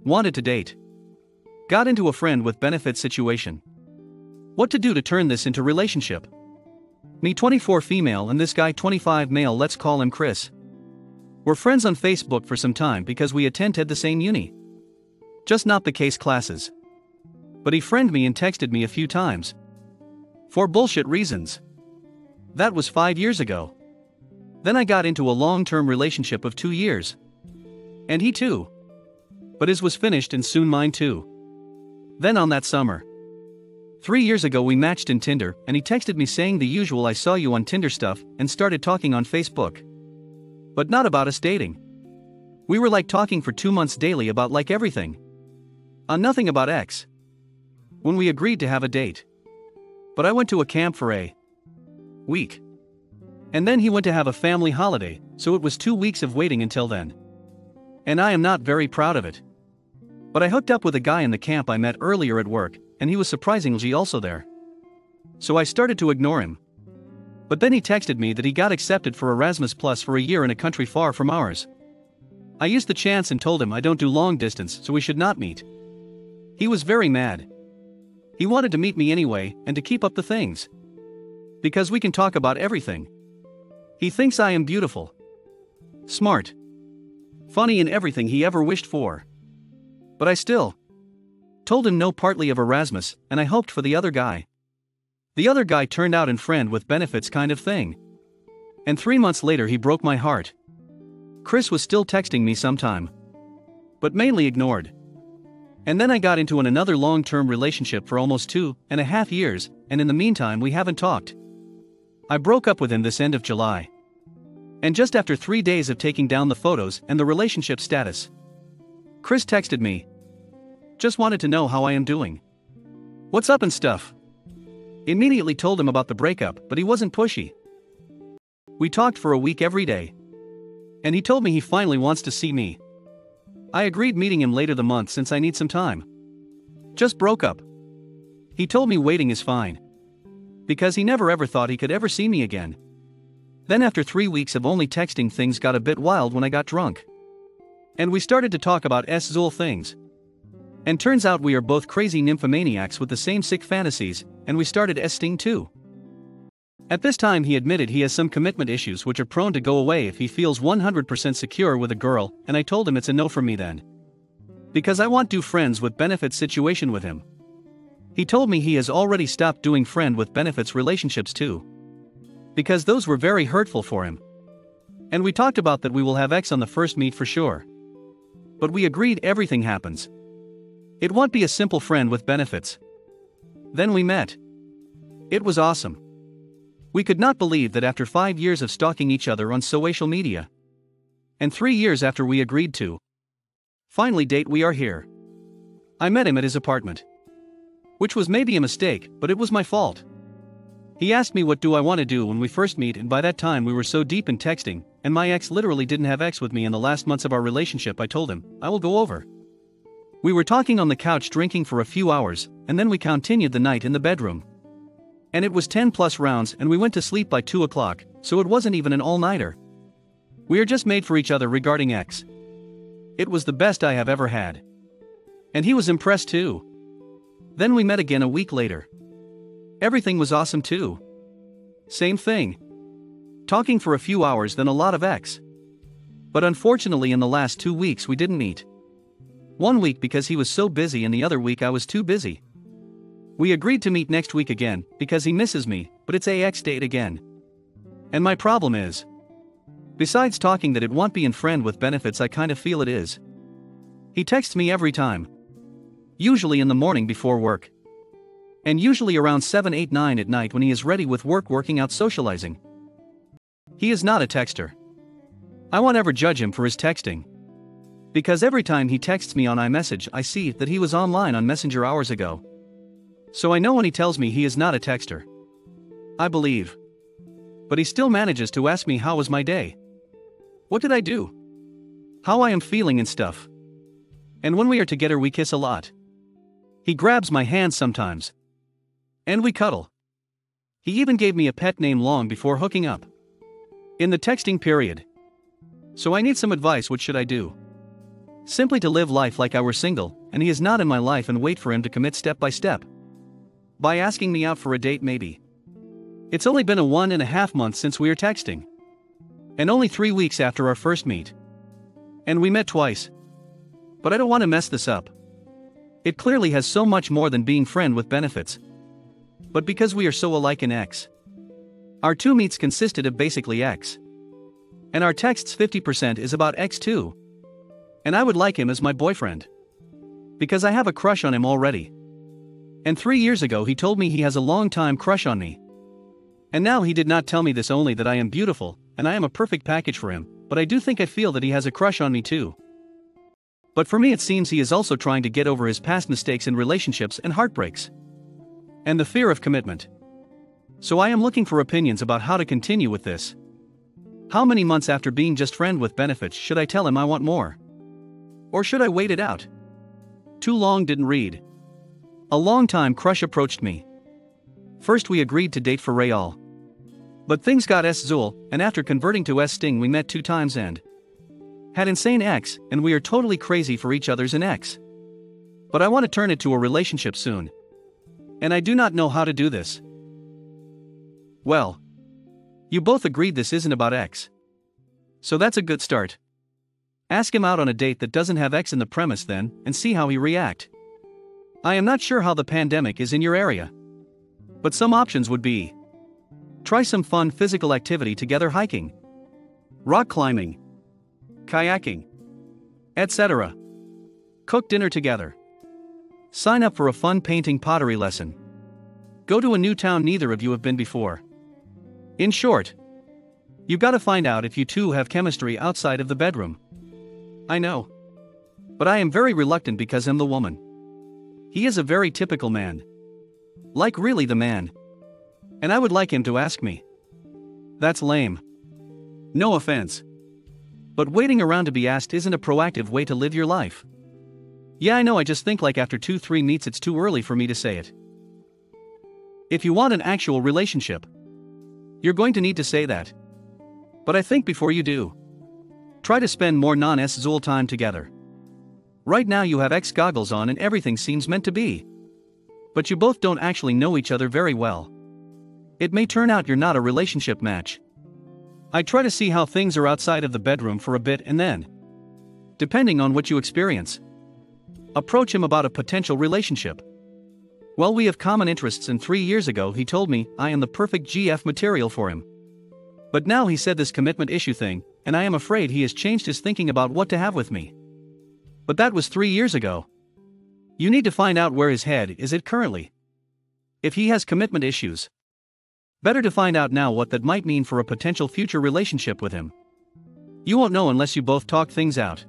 Wanted to date. Got into a friend with benefits situation. What to do to turn this into relationship? Me 24 female and this guy 25 male, let's call him Chris. We're friends on Facebook for some time because we attended the same uni. Just not the case classes. But he friended me and texted me a few times. For bullshit reasons. That was 5 years ago. Then I got into a long-term relationship of 2 years. And he too. But his was finished and soon mine too. Then on that summer. 3 years ago we matched in Tinder and he texted me saying the usual I saw you on Tinder stuff and started talking on Facebook. But not about us dating. We were like talking for 2 months daily about like everything. On nothing about X. When we agreed to have a date. But I went to a camp for a week. And then he went to have a family holiday, so it was 2 weeks of waiting until then. And I am not very proud of it. But I hooked up with a guy in the camp I met earlier at work, and he was surprisingly also there. So I started to ignore him. But then he texted me that he got accepted for Erasmus Plus for a year in a country far from ours. I used the chance and told him I don't do long distance, so we should not meet. He was very mad. He wanted to meet me anyway, and to keep up the things. Because we can talk about everything. He thinks I am beautiful. Smart. Funny and everything he ever wished for. But I still told him no, partly of Erasmus, and I hoped for the other guy. The other guy turned out in friend with benefits kind of thing. And 3 months later he broke my heart. Chris was still texting me sometime. But mainly ignored. And then I got into another long-term relationship for almost 2.5 years, and in the meantime we haven't talked. I broke up with him this end of July. And just after 3 days of taking down the photos and the relationship status, Chris texted me. Just wanted to know how I am doing. What's up and stuff. Immediately told him about the breakup, but he wasn't pushy. We talked for a week every day. And he told me he finally wants to see me. I agreed meeting him later the month since I need some time. Just broke up. He told me waiting is fine. Because he never ever thought he could ever see me again. Then after 3 weeks of only texting, things got a bit wild when I got drunk. And we started to talk about Zul things. And turns out we are both crazy nymphomaniacs with the same sick fantasies, and we started Sting too. At this time he admitted he has some commitment issues which are prone to go away if he feels 100% secure with a girl, and I told him it's a no for me then. Because I want to do friends with benefits situation with him. He told me he has already stopped doing friend with benefits relationships too. Because those were very hurtful for him. And we talked about that we will have X on the first meet for sure. But we agreed everything happens. It won't be a simple friend with benefits. Then we met. It was awesome. We could not believe that after 5 years of stalking each other on social media. And 3 years after we agreed to finally date, we are here. I met him at his apartment. Which was maybe a mistake, but it was my fault. He asked me what do I want to do when we first meet, and by that time we were so deep in texting, and my ex literally didn't have X with me in the last months of our relationship. I told him, I will go over. We were talking on the couch drinking for a few hours, and then we continued the night in the bedroom. And it was 10 plus rounds and we went to sleep by 2 o'clock, so it wasn't even an all-nighter. We are just made for each other regarding X. It was the best I have ever had. And he was impressed too. Then we met again a week later. Everything was awesome too. Same thing. Talking for a few hours, then a lot of X. But unfortunately in the last 2 weeks we didn't meet. 1 week because he was so busy and the other week I was too busy. We agreed to meet next week again, because he misses me, but it's a X date again. And my problem is, besides talking that it won't be in friend with benefits, I kind of feel it is. He texts me every time. Usually in the morning before work. And usually around 7, 8, 9 at night when he is ready with work, working out, socializing. He is not a texter. I won't ever judge him for his texting. Because every time he texts me on iMessage, I see that he was online on Messenger hours ago. So I know when he tells me he is not a texter. I believe. But he still manages to ask me how was my day. What did I do? How I am feeling and stuff. And when we are together we kiss a lot. He grabs my hand sometimes. And we cuddle. He even gave me a pet name long before hooking up. In the texting period. So I need some advice. What should I do? Simply to live life like I were single, and he is not in my life and wait for him to commit step by step. By asking me out for a date maybe. It's only been a 1.5 months since we are texting. And only 3 weeks after our first meet. And we met twice. But I don't want to mess this up. It clearly has so much more than being friend with benefits. But because we are so alike in X. Our 2 meets consisted of basically X. And our texts 50% is about X too. And I would like him as my boyfriend. Because I have a crush on him already. And 3 years ago he told me he has a long-time crush on me. And now he did not tell me this only that I am beautiful, and I am a perfect package for him, but I do think I feel that he has a crush on me too. But for me it seems he is also trying to get over his past mistakes in relationships and heartbreaks. And the fear of commitment. So I am looking for opinions about how to continue with this. How many months after being just friend with benefits should I tell him I want more? Or should I wait it out? Too long didn't read. A long-time crush approached me. First we agreed to date for Real. But things got S-Zul, and after converting to S-Sting we met 2 times and had insane X, and we are totally crazy for each other's in X. But I want to turn it to a relationship soon. And I do not know how to do this. Well. You both agreed this isn't about X. So that's a good start. Ask him out on a date that doesn't have X in the premise then, and see how he react. I am not sure how the pandemic is in your area. But some options would be: try some fun physical activity together, hiking, rock climbing, kayaking, etc. Cook dinner together. Sign up for a fun painting pottery lesson. Go to a new town neither of you have been before. In short, you gotta find out if you two have chemistry outside of the bedroom. I know. But I am very reluctant because I'm the woman. He is a very typical man. Like really the man. And I would like him to ask me. That's lame. No offense. But waiting around to be asked isn't a proactive way to live your life. Yeah, I know, I just think like after 2-3 meets it's too early for me to say it. If you want an actual relationship, you're going to need to say that. But I think before you do, try to spend more non-S-Zul time together. Right now you have X goggles on and everything seems meant to be. But you both don't actually know each other very well. It may turn out you're not a relationship match. I try to see how things are outside of the bedroom for a bit and then, depending on what you experience, approach him about a potential relationship. Well, we have common interests and 3 years ago he told me I am the perfect GF material for him. But now he said this commitment issue thing, and I am afraid he has changed his thinking about what to have with me. But that was 3 years ago. You need to find out where his head is at currently. If he has commitment issues, better to find out now what that might mean for a potential future relationship with him. You won't know unless you both talk things out.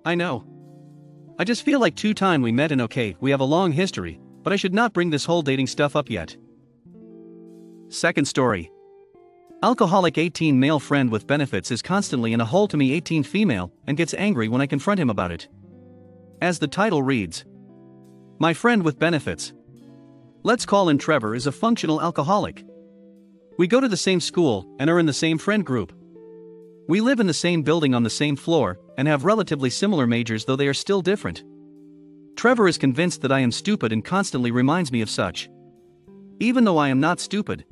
I know. I just feel like 2 times we met and okay, we have a long history, but I should not bring this whole dating stuff up yet. Second story. Alcoholic 18 male friend with benefits is constantly in a hole to me 18 female and gets angry when I confront him about it. As the title reads, my friend with benefits, let's call him Trevor, is a functional alcoholic. We go to the same school and are in the same friend group. We live in the same building on the same floor and have relatively similar majors, though they are still different. Trevor is convinced that I am stupid and constantly reminds me of such, even though I am not stupid.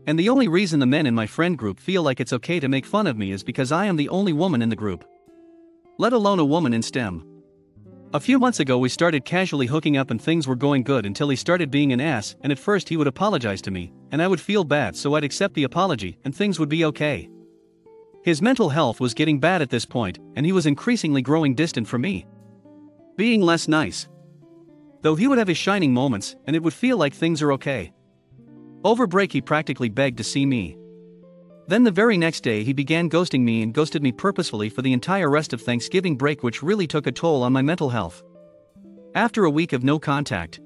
And the only reason the men in my friend group feel like it's okay to make fun of me is because I am the only woman in the group, let alone a woman in STEM. A few months ago we started casually hooking up and things were going good until he started being an ass, and at first he would apologize to me, and I would feel bad, so I'd accept the apology and things would be okay. His mental health was getting bad at this point, and he was increasingly growing distant from me, being less nice. Though he would have his shining moments and it would feel like things are okay. Over break he practically begged to see me. Then the very next day he began ghosting me and ghosted me purposefully for the entire rest of Thanksgiving break, which really took a toll on my mental health. After a week of no contact,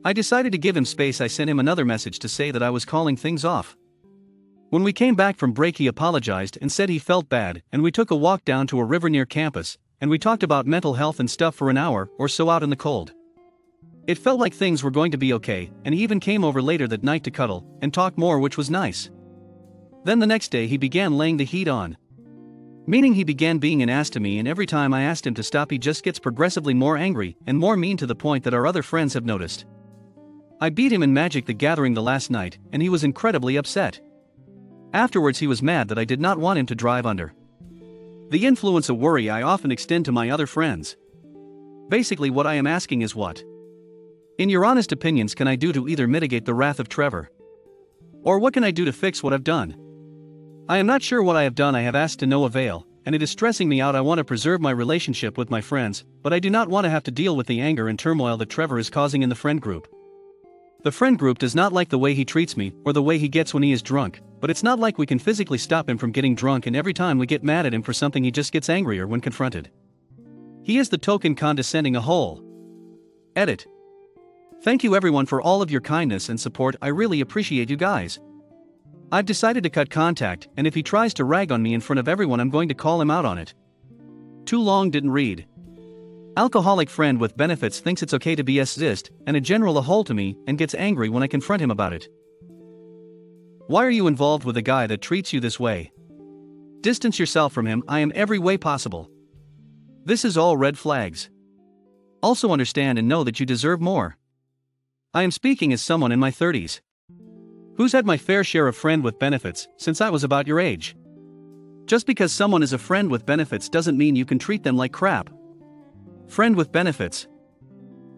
I decided to give him space. I sent him another message to say that I was calling things off. When we came back from break he apologized and said he felt bad, and we took a walk down to a river near campus, and we talked about mental health and stuff for an hour or so out in the cold. It felt like things were going to be okay, and he even came over later that night to cuddle and talk more, which was nice. Then the next day he began laying the heat on Meaning he began being an ass to me, and every time I asked him to stop he just gets progressively more angry and more mean, to the point that our other friends have noticed. I beat him in Magic the Gathering the last night, and he was incredibly upset. Afterwards he was mad that I did not want him to drive under. The influence of worry I often extend to my other friends. Basically what I am asking is, what, in your honest opinions, can I do to either mitigate the wrath of Trevor? Or what can I do to fix what I've done? I am not sure what I have done. I have asked to no avail, and it is stressing me out. I want to preserve my relationship with my friends, but I do not want to have to deal with the anger and turmoil that Trevor is causing in the friend group. The friend group does not like the way he treats me or the way he gets when he is drunk, but it's not like we can physically stop him from getting drunk, and every time we get mad at him for something he just gets angrier when confronted. He is the token condescending a hole. Edit. Thank you everyone for all of your kindness and support. I really appreciate you guys. I've decided to cut contact, and if he tries to rag on me in front of everyone, I'm going to call him out on it. Too long didn't read. Alcoholic friend with benefits thinks it's okay to be exist and a general a hole to me, and gets angry when I confront him about it. Why are you involved with a guy that treats you this way? Distance yourself from him. I am every way possible. This is all red flags. Also understand and know that you deserve more. I am speaking as someone in my 30s. Who's had my fair share of friend with benefits since I was about your age. Just because someone is a friend with benefits doesn't mean you can treat them like crap. Friend with benefits,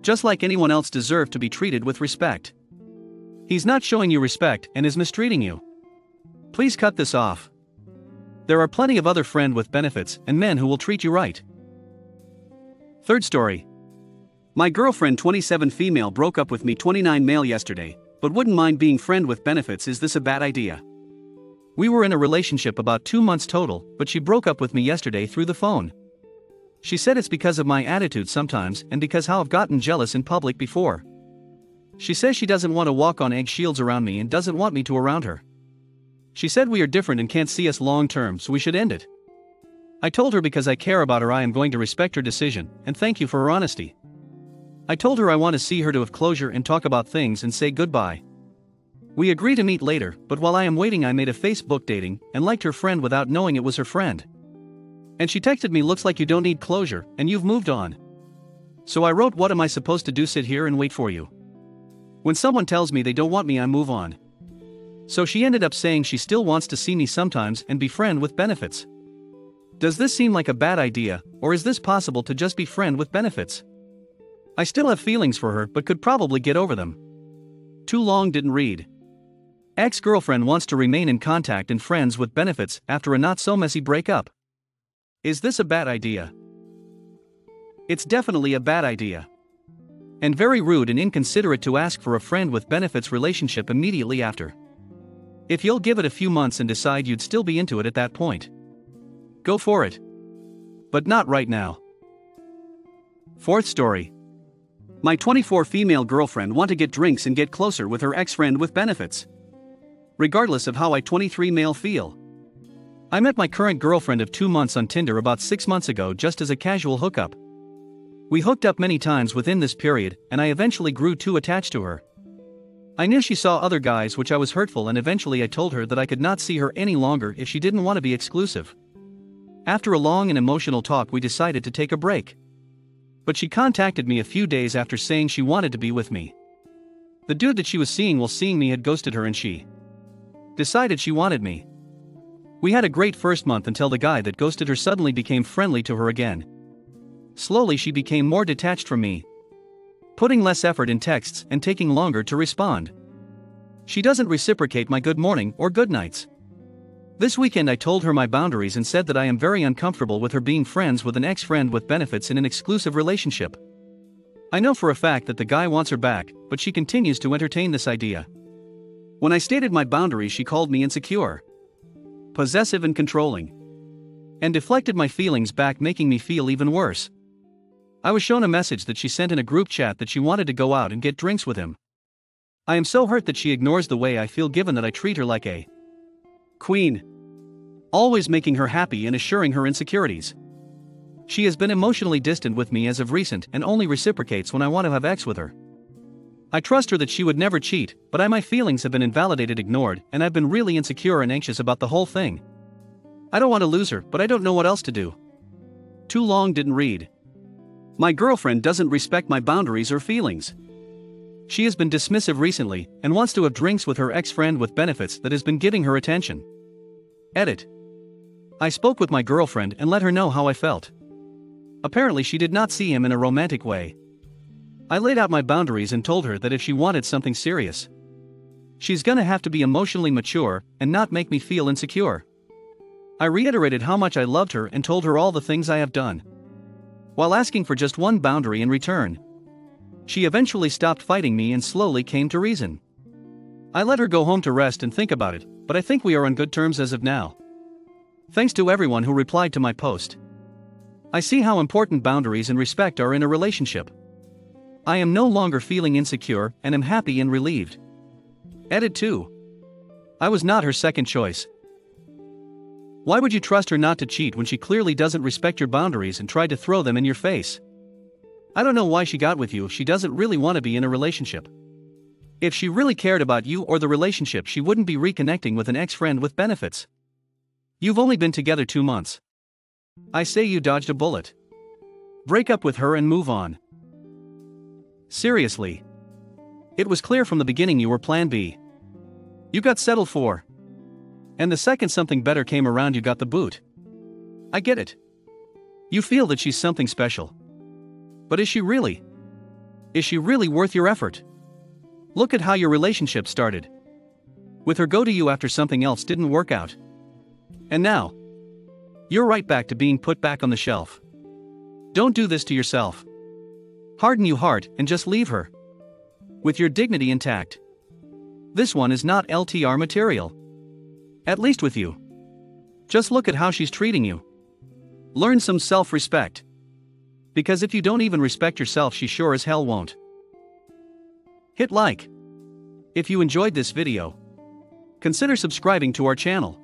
just like anyone else, deserve to be treated with respect. He's not showing you respect and is mistreating you. Please cut this off. There are plenty of other friend with benefits and men who will treat you right. Third story. My girlfriend 27 female broke up with me 29 male yesterday, but wouldn't mind being friend with benefits. Is this a bad idea? We were in a relationship about 2 months total, but she broke up with me yesterday through the phone. She said it's because of my attitude sometimes and because how I've gotten jealous in public before. She says she doesn't want to walk on eggshells around me and doesn't want me to around her. She said we are different and can't see us long term, so we should end it. I told her because I care about her I am going to respect her decision, and thank you for her honesty. I told her I want to see her to have closure and talk about things and say goodbye. We agree to meet later, but while I am waiting I made a Facebook dating and liked her friend without knowing it was her friend. And she texted me, looks like you don't need closure and you've moved on. So I wrote, what am I supposed to do, sit here and wait for you? When someone tells me they don't want me I move on. So she ended up saying she still wants to see me sometimes and be friend with benefits. Does this seem like a bad idea, or is this possible to just be friend with benefits? I still have feelings for her but could probably get over them. Too long didn't read. Ex-girlfriend wants to remain in contact and friends with benefits after a not so messy breakup. Is this a bad idea? It's definitely a bad idea. And very rude and inconsiderate to ask for a friend with benefits relationship immediately after. If you'll give it a few months and decide you'd still be into it at that point, go for it. But not right now. Fourth story. My 24 female girlfriend want to get drinks and get closer with her ex-friend with benefits. Regardless of how I 23 male feel. I met my current girlfriend of 2 months on Tinder about 6 months ago just as a casual hookup. We hooked up many times within this period and I eventually grew too attached to her. I knew she saw other guys, which I was hurtful, and eventually I told her that I could not see her any longer if she didn't want to be exclusive. After a long and emotional talk we decided to take a break. But she contacted me a few days after saying she wanted to be with me. The dude that she was seeing while seeing me had ghosted her and she decided she wanted me. We had a great first month until the guy that ghosted her suddenly became friendly to her again. Slowly she became more detached from me, putting less effort in texts and taking longer to respond. She doesn't reciprocate my good morning or good nights. This weekend I told her my boundaries and said that I am very uncomfortable with her being friends with an ex-friend with benefits in an exclusive relationship. I know for a fact that the guy wants her back, but she continues to entertain this idea. When I stated my boundaries she called me insecure, possessive and controlling, and deflected my feelings back, making me feel even worse. I was shown a message that she sent in a group chat that she wanted to go out and get drinks with him. I am so hurt that she ignores the way I feel given that I treat her like a queen, always making her happy and assuring her insecurities. She has been emotionally distant with me as of recent and only reciprocates when I want to have sex with her. I trust her that she would never cheat, but my feelings have been invalidated, ignored, and I've been really insecure and anxious about the whole thing. I don't want to lose her, but I don't know what else to do. Too long didn't read. My girlfriend doesn't respect my boundaries or feelings. She has been dismissive recently and wants to have drinks with her ex-friend with benefits that has been giving her attention. Edit. I spoke with my girlfriend and let her know how I felt. Apparently she did not see him in a romantic way. I laid out my boundaries and told her that if she wanted something serious, she's gonna have to be emotionally mature and not make me feel insecure. I reiterated how much I loved her and told her all the things I have done, while asking for just one boundary in return. She eventually stopped fighting me and slowly came to reason. I let her go home to rest and think about it, but I think we are on good terms as of now. Thanks to everyone who replied to my post. I see how important boundaries and respect are in a relationship. I am no longer feeling insecure and am happy and relieved. Edit 2. I was not her second choice. Why would you trust her not to cheat when she clearly doesn't respect your boundaries and tried to throw them in your face? I don't know why she got with you if she doesn't really want to be in a relationship. If she really cared about you or the relationship, she wouldn't be reconnecting with an ex-friend with benefits. You've only been together 2 months. I say you dodged a bullet. Break up with her and move on. Seriously. It was clear from the beginning you were plan B. You got settled for. And the second something better came around, you got the boot. I get it. You feel that she's something special. But is she really? Is she really worth your effort? Look at how your relationship started. With her go to you after something else didn't work out. And now, you're right back to being put back on the shelf. Don't do this to yourself. Harden your heart and just leave her with your dignity intact. This one is not LTR material. At least with you. Just look at how she's treating you. Learn some self-respect. Because if you don't even respect yourself, she sure as hell won't. Hit like if you enjoyed this video. Consider subscribing to our channel.